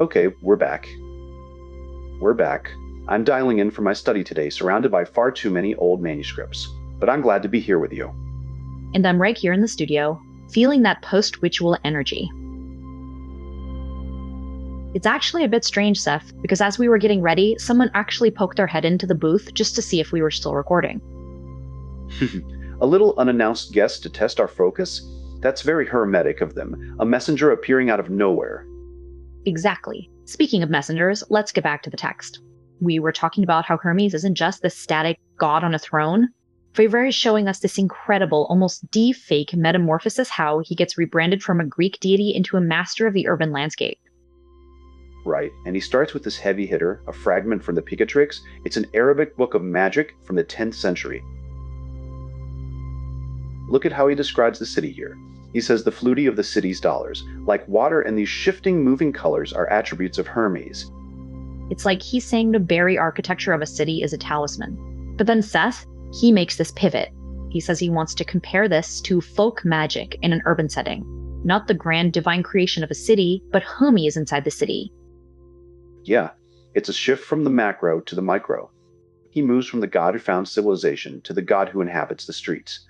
Okay, we're back. We're back. I'm dialing in from my study today, surrounded by far too many old manuscripts. But I'm glad to be here with you. And I'm right here in the studio, feeling that post-ritual energy. It's actually a bit strange, Seth, because as we were getting ready, someone actually poked their head into the booth just to see if we were still recording. A little unannounced guest to test our focus? That's very Hermetic of them, a messenger appearing out of nowhere. Exactly. Speaking of messengers, let's get back to the text. We were talking about how Hermes isn't just this static god on a throne. Favre is showing us this incredible, almost deep-fake metamorphosis how he gets rebranded from a Greek deity into a master of the urban landscape. Right, and he starts with this heavy hitter, a fragment from the Picatrix. It's an Arabic book of magic from the 10th century. Look at how he describes the city here. He says the fluidity of the city's dollars, like water and these shifting, moving colors, are attributes of Hermes. It's like he's saying the very architecture of a city is a talisman. But then Seth, he makes this pivot. He says he wants to compare this to folk magic in an urban setting. Not the grand divine creation of a city, but Hermes inside the city. Yeah, it's a shift from the macro to the micro. He moves from the god who found civilization to the god who inhabits the streets.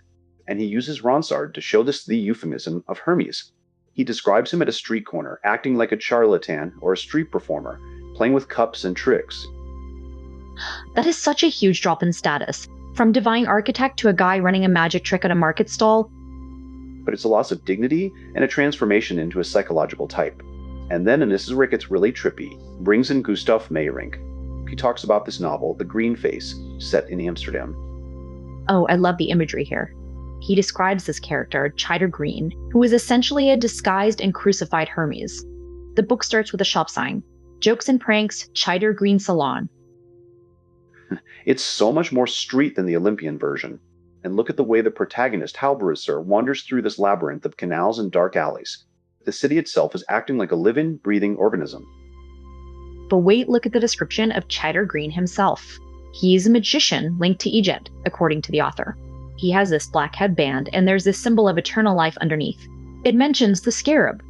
And he uses Ronsard to show this the euphemism of Hermes. He describes him at a street corner, acting like a charlatan or a street performer, playing with cups and tricks. That is such a huge drop in status. From divine architect to a guy running a magic trick at a market stall. But it's a loss of dignity and a transformation into a psychological type. And then, and this is where it gets really trippy, brings in Gustav Meyrink. He talks about this novel, The Green Face, set in Amsterdam. Oh, I love the imagery here. He describes this character, Chider Green, who is essentially a disguised and crucified Hermes. The book starts with a shop sign, Jokes and Pranks, Chider Green Salon. It's so much more street than the Olympian version. And look at the way the protagonist, Halberisser, wanders through this labyrinth of canals and dark alleys. The city itself is acting like a living, breathing organism. But wait, look at the description of Chider Green himself. He's a magician linked to Egypt, according to the author. He has this black headband, and there's this symbol of eternal life underneath. It mentions the scarab.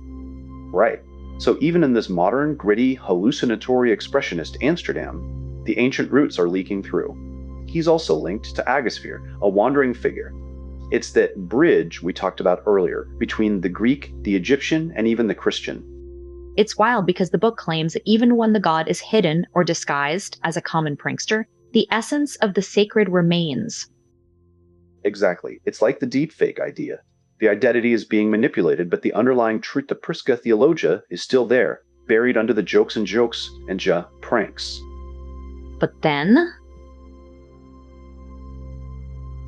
Right. So even in this modern, gritty, hallucinatory expressionist Amsterdam, the ancient roots are leaking through. He's also linked to Agasphere, a wandering figure. It's that bridge we talked about earlier between the Greek, the Egyptian, and even the Christian. It's wild because the book claims that even when the god is hidden or disguised as a common prankster, the essence of the sacred remains. Exactly. It's like the deepfake idea. The identity is being manipulated, but the underlying truth, the Prisca Theologia, is still there, buried under the jokes and pranks. But then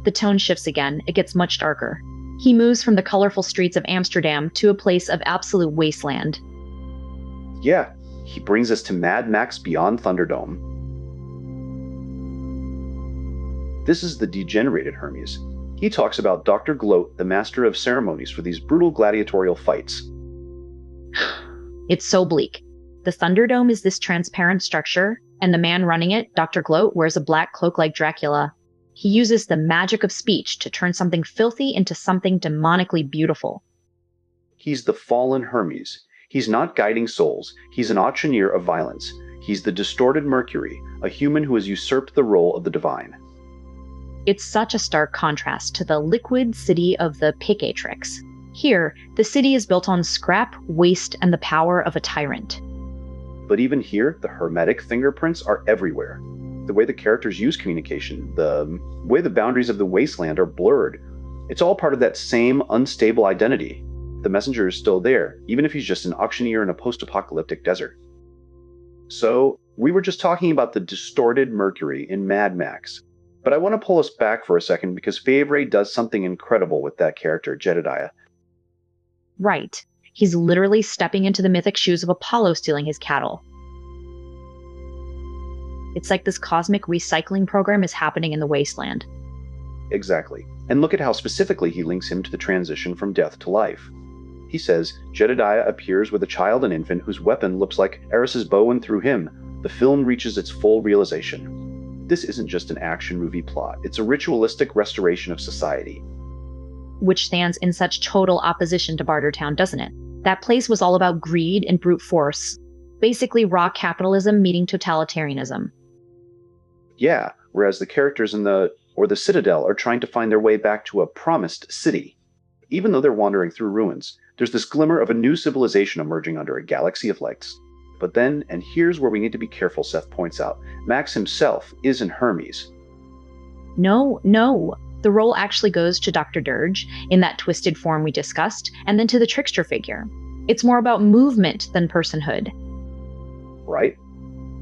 the tone shifts again. It gets much darker. He moves from the colorful streets of Amsterdam to a place of absolute wasteland. Yeah, he brings us to Mad Max Beyond Thunderdome. This is the degenerated Hermes. He talks about Dr. Gloat, the master of ceremonies for these brutal gladiatorial fights. It's so bleak. The Thunderdome is this transparent structure, and the man running it, Dr. Gloat, wears a black cloak like Dracula. He uses the magic of speech to turn something filthy into something demonically beautiful. He's the fallen Hermes. He's not guiding souls. He's an auctioneer of violence. He's the distorted Mercury, a human who has usurped the role of the divine. It's such a stark contrast to the liquid city of the Picatrix. Here, the city is built on scrap, waste, and the power of a tyrant. But even here, the Hermetic fingerprints are everywhere. The way the characters use communication, the way the boundaries of the wasteland are blurred. It's all part of that same unstable identity. The messenger is still there, even if he's just an auctioneer in a post-apocalyptic desert. So, we were just talking about the distorted Mercury in Mad Max. But I want to pull us back for a second because Favre does something incredible with that character, Jedediah. Right. He's literally stepping into the mythic shoes of Apollo stealing his cattle. It's like this cosmic recycling program is happening in the wasteland. Exactly. And look at how specifically he links him to the transition from death to life. He says, Jedediah appears with a child and infant whose weapon looks like Eris's bow, and through him, the film reaches its full realization. This isn't just an action movie plot. It's a ritualistic restoration of society. Which stands in such total opposition to Bartertown, doesn't it? That place was all about greed and brute force. Basically raw capitalism meeting totalitarianism. Yeah, whereas the characters in the Citadel are trying to find their way back to a promised city. Even though they're wandering through ruins, there's this glimmer of a new civilization emerging under a galaxy of lights. But then, and here's where we need to be careful, Seth points out, Max himself isn't Hermes. No. The role actually goes to Dr. Dirge in that twisted form we discussed, and then to the trickster figure. It's more about movement than personhood. Right?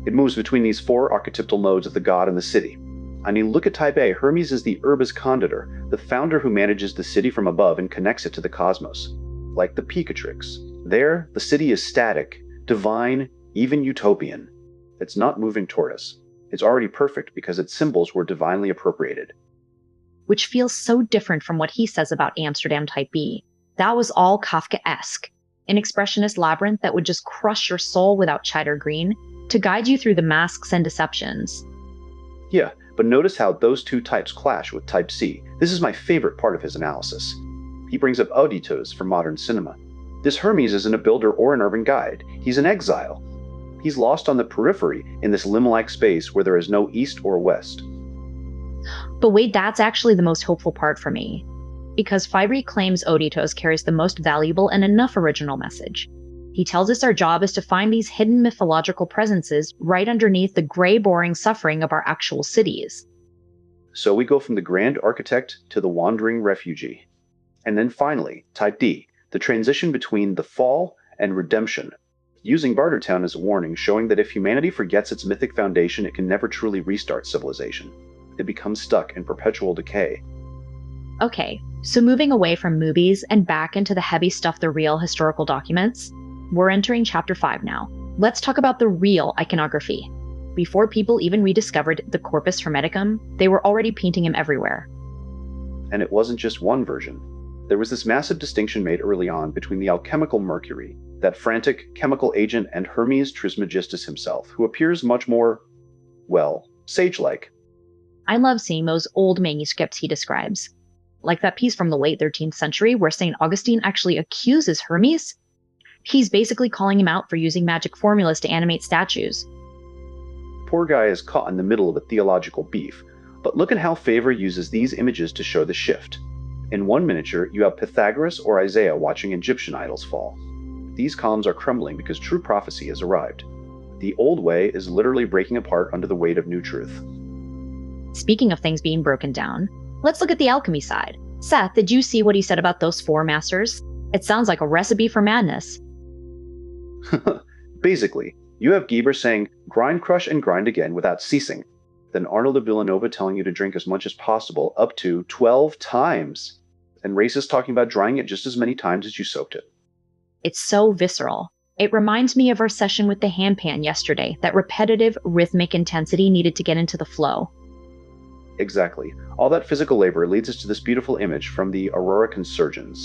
It moves between these four archetypal modes of the god and the city. I mean, look at Type A. Hermes is the Urbis Conditor, the founder who manages the city from above and connects it to the cosmos. Like the Picatrix. There, the city is static, divine, even utopian. It's not moving toward us. It's already perfect because its symbols were divinely appropriated. Which feels so different from what he says about Amsterdam Type B. That was all Kafkaesque. An expressionist labyrinth that would just crush your soul without Chider Green to guide you through the masks and deceptions. Yeah, but notice how those two types clash with Type C. This is my favorite part of his analysis. He brings up auditos for modern cinema. This Hermes isn't a builder or an urban guide. He's an exile. He's lost on the periphery in this limb-like space where there is no east or west. But wait, that's actually the most hopeful part for me. Because Fibri claims Auditos carries the most valuable and enough original message. He tells us our job is to find these hidden mythological presences right underneath the gray, boring suffering of our actual cities. So we go from the grand architect to the wandering refugee. And then finally, Type D, the transition between the fall and redemption, using Bartertown as a warning, showing that if humanity forgets its mythic foundation, it can never truly restart civilization. It becomes stuck in perpetual decay. Okay, so moving away from movies and back into the heavy stuff, the real historical documents, we're entering Chapter 5 now. Let's talk about the real iconography. Before people even rediscovered the Corpus Hermeticum, they were already painting him everywhere. And it wasn't just one version. There was this massive distinction made early on between the alchemical Mercury, that frantic chemical agent, and Hermes Trismegistus himself, who appears much more, well, sage-like. I love seeing those old manuscripts he describes. Like that piece from the late 13th century where St. Augustine actually accuses Hermes. He's basically calling him out for using magic formulas to animate statues. Poor guy is caught in the middle of a theological beef, but look at how Faber uses these images to show the shift. In one miniature, you have Pythagoras or Isaiah watching Egyptian idols fall. These columns are crumbling because true prophecy has arrived. The old way is literally breaking apart under the weight of new truth. Speaking of things being broken down, let's look at the alchemy side. Seth, did you see what he said about those four masters? It sounds like a recipe for madness. Basically, you have Geber saying, grind, crush, and grind again without ceasing. Then Arnold of Villanova telling you to drink as much as possible, up to 12 times. And Races talking about drying it just as many times as you soaked it. It's so visceral. It reminds me of our session with the handpan yesterday, that repetitive, rhythmic intensity needed to get into the flow. Exactly. All that physical labor leads us to this beautiful image from the Aurora Consurgens.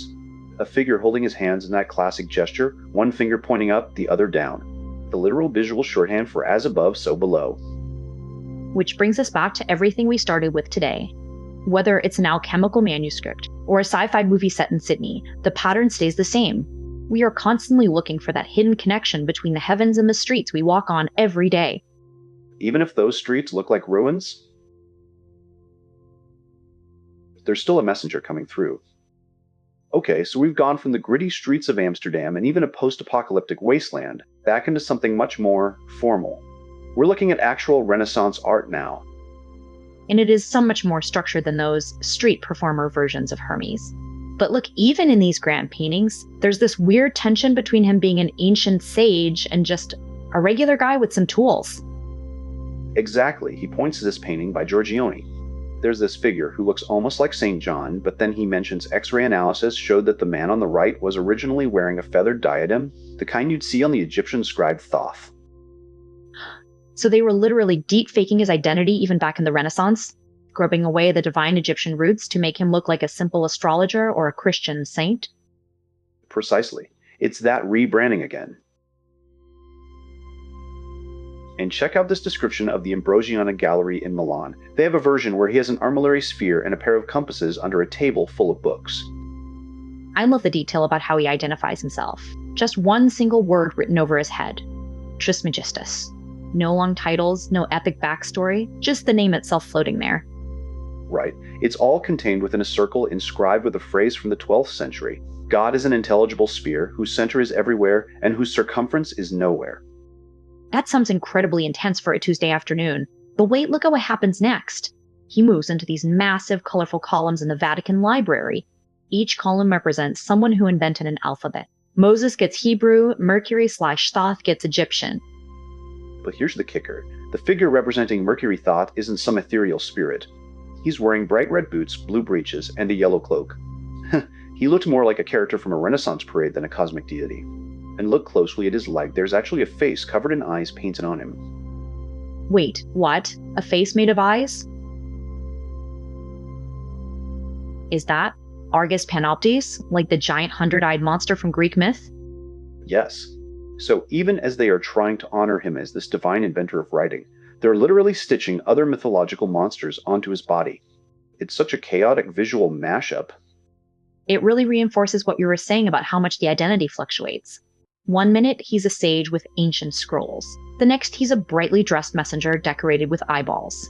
A figure holding his hands in that classic gesture, one finger pointing up, the other down. The literal visual shorthand for as above, so below. Which brings us back to everything we started with today. Whether it's an alchemical manuscript or a sci-fi movie set in Sydney, the pattern stays the same. We are constantly looking for that hidden connection between the heavens and the streets we walk on every day. Even if those streets look like ruins, there's still a messenger coming through. Okay, so we've gone from the gritty streets of Amsterdam and even a post-apocalyptic wasteland back into something much more formal. We're looking at actual Renaissance art now. And it is so much more structured than those street performer versions of Hermes. But look, even in these grand paintings, there's this weird tension between him being an ancient sage and just a regular guy with some tools. Exactly. He points to this painting by Giorgione. There's this figure who looks almost like St. John, but then he mentions X-ray analysis showed that the man on the right was originally wearing a feathered diadem, the kind you'd see on the Egyptian scribe Thoth. So they were literally deep-faking his identity even back in the Renaissance, grubbing away the divine Egyptian roots to make him look like a simple astrologer or a Christian saint? Precisely. It's that rebranding again. And check out this description of the Ambrosiana Gallery in Milan. They have a version where he has an armillary sphere and a pair of compasses under a table full of books. I love the detail about how he identifies himself. Just one single word written over his head. Trismegistus. No long titles, no epic backstory, just the name itself floating there. Right. It's all contained within a circle inscribed with a phrase from the 12th century. God is an intelligible sphere whose center is everywhere and whose circumference is nowhere. That sounds incredibly intense for a Tuesday afternoon. But wait, look at what happens next. He moves into these massive, colorful columns in the Vatican Library. Each column represents someone who invented an alphabet. Moses gets Hebrew, Mercury/Thoth gets Egyptian. But here's the kicker. The figure representing Mercury Thoth isn't some ethereal spirit. He's wearing bright red boots, blue breeches, and a yellow cloak. He looked more like a character from a Renaissance parade than a cosmic deity. And look closely at his leg, there's actually a face covered in eyes painted on him. Wait, what? A face made of eyes? Is that Argus Panoptes, like the giant hundred-eyed monster from Greek myth? Yes. So even as they are trying to honor him as this divine inventor of writing, they're literally stitching other mythological monsters onto his body. It's such a chaotic visual mashup. It really reinforces what you were saying about how much the identity fluctuates. One minute, he's a sage with ancient scrolls. The next, he's a brightly dressed messenger decorated with eyeballs.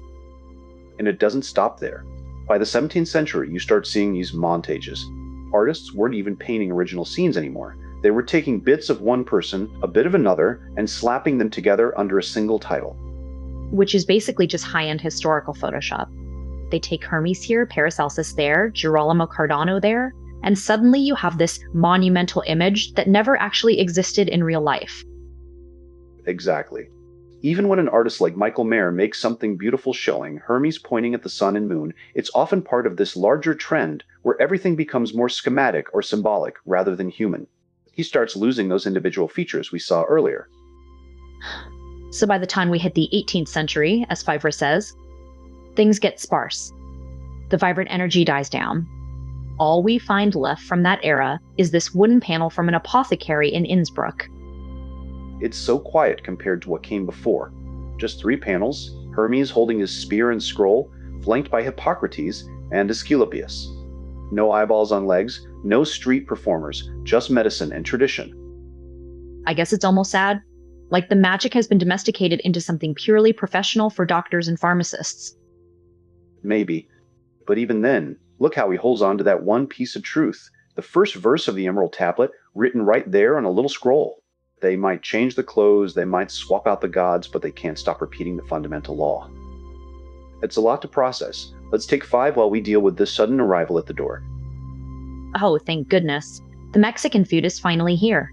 And it doesn't stop there. By the 17th century, you start seeing these montages. Artists weren't even painting original scenes anymore. They were taking bits of one person, a bit of another, and slapping them together under a single title. Which is basically just high-end historical Photoshop. They take Hermes here, Paracelsus there, Girolamo Cardano there, and suddenly you have this monumental image that never actually existed in real life. Exactly. Even when an artist like Michael Mayer makes something beautiful showing Hermes pointing at the sun and moon, it's often part of this larger trend where everything becomes more schematic or symbolic rather than human. He starts losing those individual features we saw earlier. So by the time we hit the 18th century, as Pfeiffer says, things get sparse. The vibrant energy dies down. All we find left from that era is this wooden panel from an apothecary in Innsbruck. It's so quiet compared to what came before. Just 3 panels, Hermes holding his spear and scroll, flanked by Hippocrates and Asclepius. No eyeballs on legs, no street performers, just medicine and tradition. I guess it's almost sad. Like the magic has been domesticated into something purely professional for doctors and pharmacists. Maybe. But even then, look how he holds on to that one piece of truth. The first verse of the Emerald Tablet, written right there on a little scroll. They might change the clothes, they might swap out the gods, but they can't stop repeating the fundamental law. It's a lot to process. Let's take 5 while we deal with this sudden arrival at the door. Oh, thank goodness. The Mexican food is finally here.